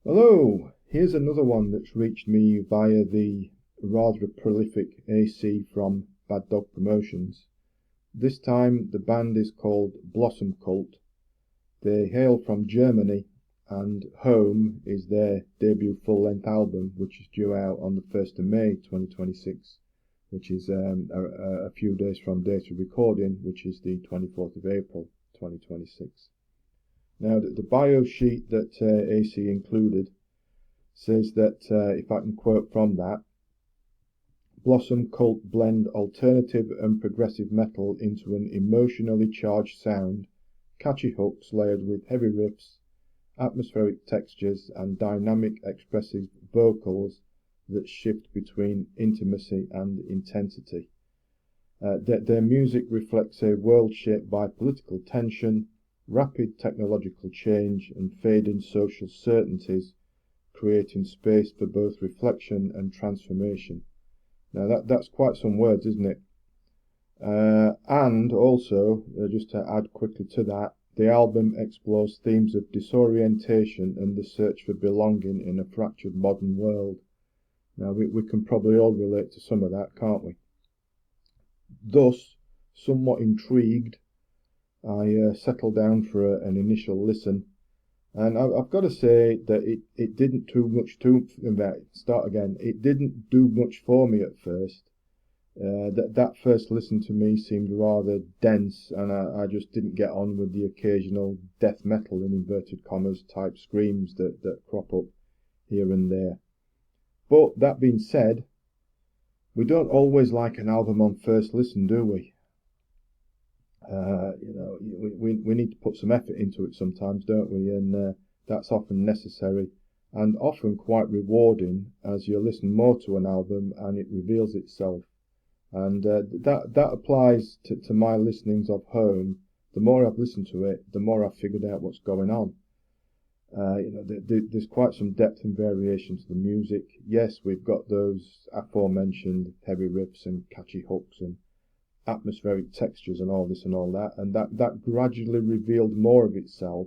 Hello, here's another one that's reached me via the rather prolific AC from Bad Dog Promotions. This time the band is called Blossom Cult. They hail from Germany and Home is their debut full-length album, which is due out on the 1st of May 2026, which is a few days from date of recording, which is the 24th of April 2026. Now, the bio sheet that AC included says that, if I can quote from that, Blossom Cult blend alternative and progressive metal into an emotionally charged sound, catchy hooks layered with heavy riffs, atmospheric textures, and dynamic, expressive vocals that shift between intimacy and intensity. Their music reflects a world shaped by political tension, rapid technological change, and fading social certainties, creating space for both reflection and transformation. Now that's quite some words, isn't it? And also, just to add quickly to that, the album explores themes of disorientation and the search for belonging in a fractured modern world. Now we can probably all relate to some of that, can't we? Thus, somewhat intrigued, I settled down for an initial listen, and I've got to say that it didn't do much It didn't do much for me at first. That first listen to me seemed rather dense, and I just didn't get on with the occasional death metal in inverted commas type screams that crop up here and there. But that being said, we don't always like an album on first listen, do we? We need to put some effort into it sometimes, don't we? And that's often necessary and often quite rewarding as you listen more to an album and it reveals itself. And that applies to my listenings of Home. The more I've listened to it, the more I've figured out what's going on. There's quite some depth and variation to the music. Yes, we've got those aforementioned heavy riffs and catchy hooks and atmospheric textures and all this and all that, and that gradually revealed more of itself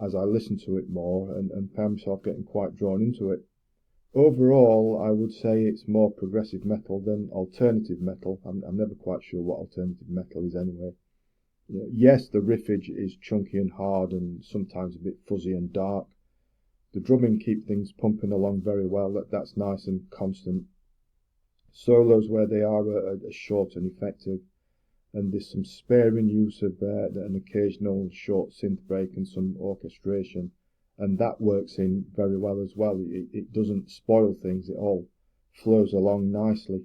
as I listened to it more and found myself getting quite drawn into it. Overall, I would say it's more progressive metal than alternative metal. I'm never quite sure what alternative metal is anyway. Yes, the riffage is chunky and hard and sometimes a bit fuzzy and dark. The drumming keeps things pumping along very well. That's nice and constant. Solos where they are short and effective, and there's some sparing use of an occasional short synth break and some orchestration, and that works in very well as well. It doesn't spoil things, it all flows along nicely.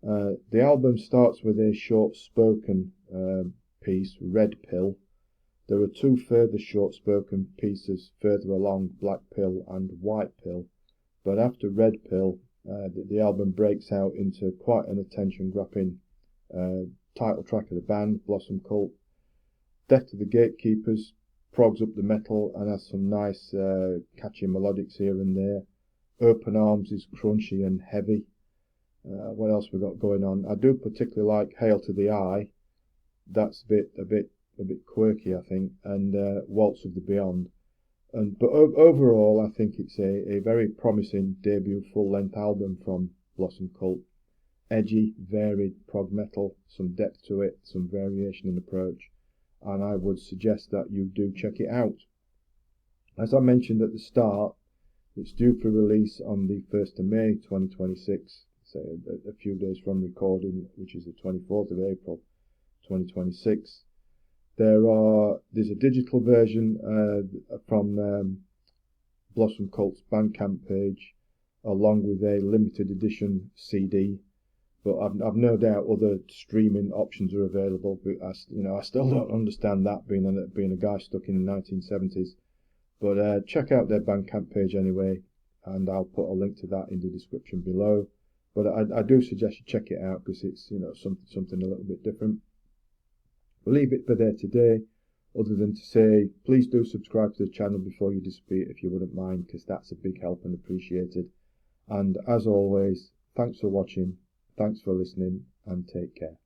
The album starts with a short spoken piece, Red Pill. There are two further short spoken pieces further along, Black Pill and White Pill, but after Red Pill, the album breaks out into quite an attention-grabbing title track of the band, Blossom Cult. Death to the Gatekeepers progs up the metal and has some nice catchy melodics here and there. Open Arms is crunchy and heavy. What else we got going on? I do particularly like Hail to the Eye. That's a bit quirky, I think, and Waltz of the Beyond. But overall, I think it's a very promising debut full-length album from Blossom Cult. Edgy, varied prog metal, some depth to it, some variation in approach, and I would suggest that you do check it out. As I mentioned at the start, it's due for release on the 1st of May 2026, so a few days from recording, which is the 24th of April 2026. There's a digital version from Blossom Cult's BandCamp page, along with a limited edition CD. But I've no doubt other streaming options are available. But I still don't understand that, being a guy stuck in the 1970s. But check out their BandCamp page anyway, and I'll put a link to that in the description below. But I do suggest you check it out because it's something a little bit different. We'll leave it for there today, other than to say please do subscribe to the channel before you disappear if you wouldn't mind, because that's a big help and appreciated. And as always, thanks for watching, thanks for listening, and take care.